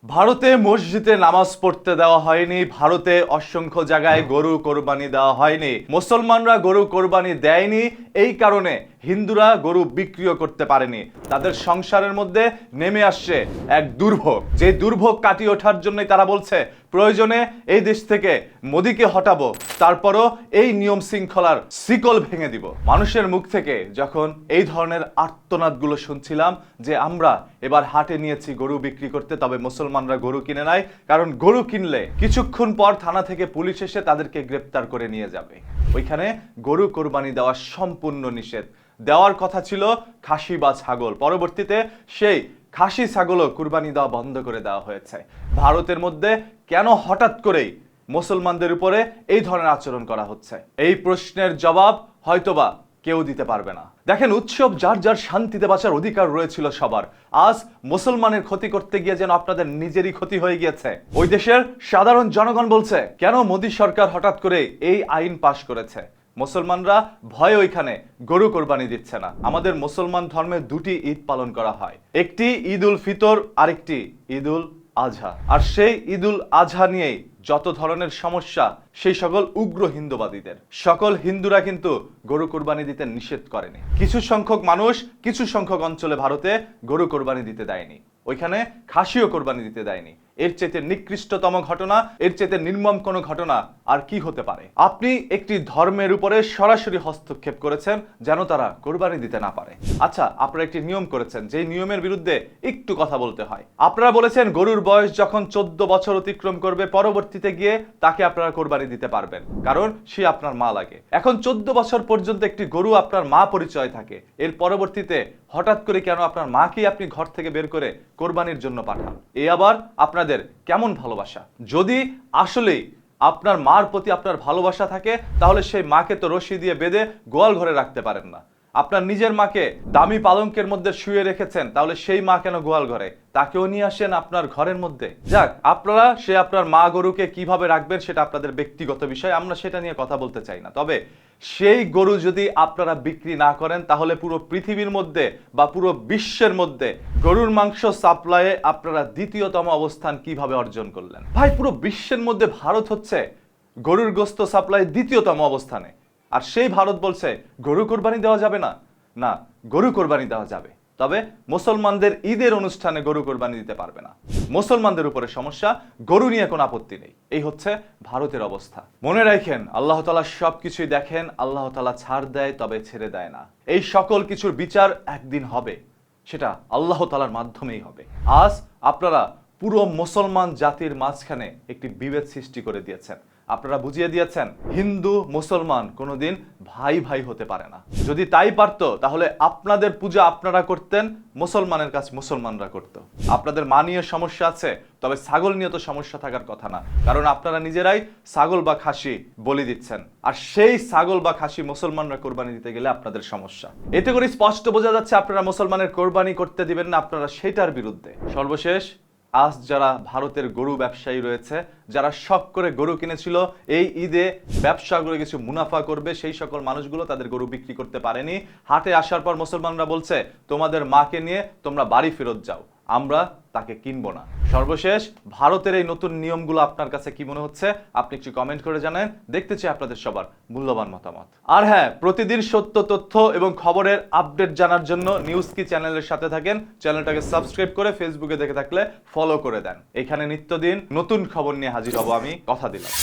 ভারতে মসজিদে নামাজ পড়তে দেওয়া হয়নি, ভারতে অসংখ্য জায়গায় গরু কোরবানি দেওয়া হয়নি, মুসলমানরা গরু কোরবানি দেয়নি, এই কারণে হিন্দুরা গরু বিক্রিও করতে পারেনি। তাদের সংসারের মধ্যে নেমে আসছে এক দুর্ভোগ, যে দুর্ভোগ কাটিয়ে ওঠার জন্যই তারা বলছে প্রয়োজনে এই দেশ থেকে মোদিকে হটাবো, তারপরও এই নিয়ম শৃঙ্খলার শিকল ভেঙে দিব। মানুষের মুখ থেকে যখন এই ধরনের আর্তনাদগুলো শুনছিলাম যে আমরা এবার হাটে নিয়েছি গরু বিক্রি করতে, তবে মুসলমানরা গরু কিনে নাই, কারণ গরু কিনলে কিছুক্ষণ পর থানা থেকে পুলিশ এসে তাদেরকে গ্রেপ্তার করে নিয়ে যাবে। ওইখানে গরু কোরবানি দেওয়া সম্পূর্ণ নিষেধ। দেওয়ার কথা ছিল খাসি বা ছাগল, পরবর্তীতে সেই খাসি ছাগলও কুরবানি দেওয়া বন্ধ করে দেওয়া হয়েছে। ভারতের মধ্যে কেন হঠাৎ করেই মুসলমানদের উপরে এই ধরনের আচরণ করা হচ্ছে, এই প্রশ্নের জবাব হয়তোবা কেউ দিতে পারবে না। দেখেন, উৎসব যার যার শান্তিতে বাঁচার অধিকার রয়েছিল সবার, আজ মুসলমানের ক্ষতি করতে গিয়ে যেন আপনাদের নিজেরই ক্ষতি হয়ে গিয়েছে। ওই দেশের সাধারণ জনগণ বলছে কেন মোদী সরকার হঠাৎ করে এই আইন পাশ করেছে। মুসলমানরা ভয়ে ওইখানে গরু কোরবানি দিচ্ছে না। আমাদের মুসলমান ধর্মে দুটি ঈদ পালন করা হয়, একটি ঈদ উল ফিতর, আরেকটি ঈদ উল আজহা। আর সেই ঈদ উল আজহা নিয়েই যত ধরনের সমস্যা সেই সকল উগ্র হিন্দুবাদীদের। সকল হিন্দুরা কিন্তু গরু কোরবানি দিতে নিষেধ করেনি। কিছু সংখ্যক মানুষ কিছু সংখ্যক অঞ্চলে ভারতে গরু কোরবানি দিতে দেয়নি, ওইখানে খাসিও কোরবানি দিতে দেয়নি। এর চেয়ে নিকৃষ্টতম ঘটনা, এর চেয়ে নির্মম কোনো ঘটনা আর কি হতে পারে? আপনি একটি ধর্মের উপরে সরাসরি হস্তক্ষেপ করেছেন যেন তারা কোরবানি দিতে না পারে। আচ্ছা, আপনারা একটি নিয়ম করেছেন, যে নিয়মের বিরুদ্ধে একটু কথা বলতে হয়। আপনারা বলেছেন গরুর বয়স যখন 14 বছর অতিক্রম করবে, পরবর্তীতে গিয়ে তাকে আপনারা কোরবানি দিতে পারবেন, কারণ সে আপনার মা লাগে। এখন 14 বছর পর্যন্ত একটি গরু আপনার মা পরিচয় থাকে, এর পরবর্তীতে হঠাৎ করে কেন আপনার মাকেই আপনি ঘর থেকে বের করে কোরবানির জন্য পাঠান? এ আবার আপনাদের কেমন ভালোবাসা? যদি আসলেই আপনার মার প্রতি আপনার ভালোবাসা থাকে, তাহলে সেই মাকে তো রশি দিয়ে বেঁধে গোয়াল ঘরে রাখতে পারেন না। আপনার নিজের মাকে দামি পালঙ্কের মধ্যে শুয়ে রেখেছেন, তাহলে সেই মা কেন গোয়াল ঘরে? তাকেও নিয়ে আসেন আপনার ঘরের মধ্যে। যাক, আপনারা সে আপনার মা গরুকে কিভাবে রাখবেন সেটা আপনাদের ব্যক্তিগত বিষয়, আমরা সেটা নিয়ে কথা বলতে চাই না। তবে সেই গরু যদি আপনারা বিক্রি না করেন, তাহলে পুরো পৃথিবীর মধ্যে বা পুরো বিশ্বের মধ্যে গরুর মাংস সাপ্লাইয়ে আপনারা দ্বিতীয়তম অবস্থান কিভাবে অর্জন করলেন? ভাই, পুরো বিশ্বের মধ্যে ভারত হচ্ছে গরুর গোস্ত সাপ্লাই দ্বিতীয়তম অবস্থানে, আর সেই ভারত বলছে গরু কোরবানি দেওয়া যাবে না। না, গরু কোরবানি দেওয়া যাবে, তবে মুসলমানদের ঈদের অনুষ্ঠানে গরু কোরবানি দিতে পারবে না। মুসলমানদের উপরে সমস্যা, গরু নিয়ে কোনো আপত্তি নেই। এই হচ্ছে ভারতের অবস্থা। মনে রাখেন, আল্লাহ তাআলা সবকিছুই দেখেন, আল্লাহ তাআলা ছাড় দেয় তবে ছেড়ে দেয় না। এই সকল কিছুর বিচার একদিন হবে, সেটা আল্লাহ তাআলার মাধ্যমেই হবে। আজ আপনারা পুরো মুসলমান জাতির মাঝখানে একটি বিভেদ সৃষ্টি করে দিয়েছেন। আপনারা বুঝিয়ে দিয়েছেন হিন্দু মুসলমান কোনোদিন ভাই ভাই হতে পারে না। যদি তাই পারতো, তাহলে আপনাদের পূজা আপনারা করতেন, মুসলমানের কাছে মুসলমানরা করত। আপনাদের মা নিয়ে সমস্যা আছে, তবে ছাগল নিয়ে তো সমস্যা থাকার কথা না, কারণ আপনারা নিজেরাই ছাগল বা খাসি বলি দিচ্ছেন, আর সেই ছাগল বা খাসি মুসলমানরা কোরবানি দিতে গেলে আপনাদের সমস্যা। এতে করে স্পষ্ট বোঝা যাচ্ছে আপনারা মুসলমানের কোরবানি করতে দিবেন না, আপনারা সেটার বিরুদ্ধে। সর্বশেষ, আজ যারা ভারতের গরু ব্যবসায়ী রয়েছে, যারা শখ করে গরু কিনেছিল এই ঈদে ব্যবসা করে কিছু মুনাফা করবে, সেই সকল মানুষগুলো তাদের গরু বিক্রি করতে পারেনি। হাটে আসার পর মুসলমানরা বলছে তোমাদের মাকে নিয়ে তোমরা বাড়ি ফেরত যাও, আমরা তাকে কিনবো না। সর্বশেষ, ভারতের এই নতুন নিয়মগুলো আপনার কাছে কি মনে হচ্ছে আপনি একটু কমেন্ট করে জানান। দেখতে চাই আপনাদের সবার মূল্যবান মতামত। আর হ্যাঁ, প্রতিদিন সত্য তথ্য এবং খবরের আপডেট জানার জন্য নিউজ কি চ্যানেলের সাথে থাকেন। চ্যানেলটাকে সাবস্ক্রাইব করে ফেসবুকে দেখে থাকলে ফলো করে দেন। এখানে নিত্যদিন নতুন খবর নিয়ে হাজির হব আমি, কথা দিলাম।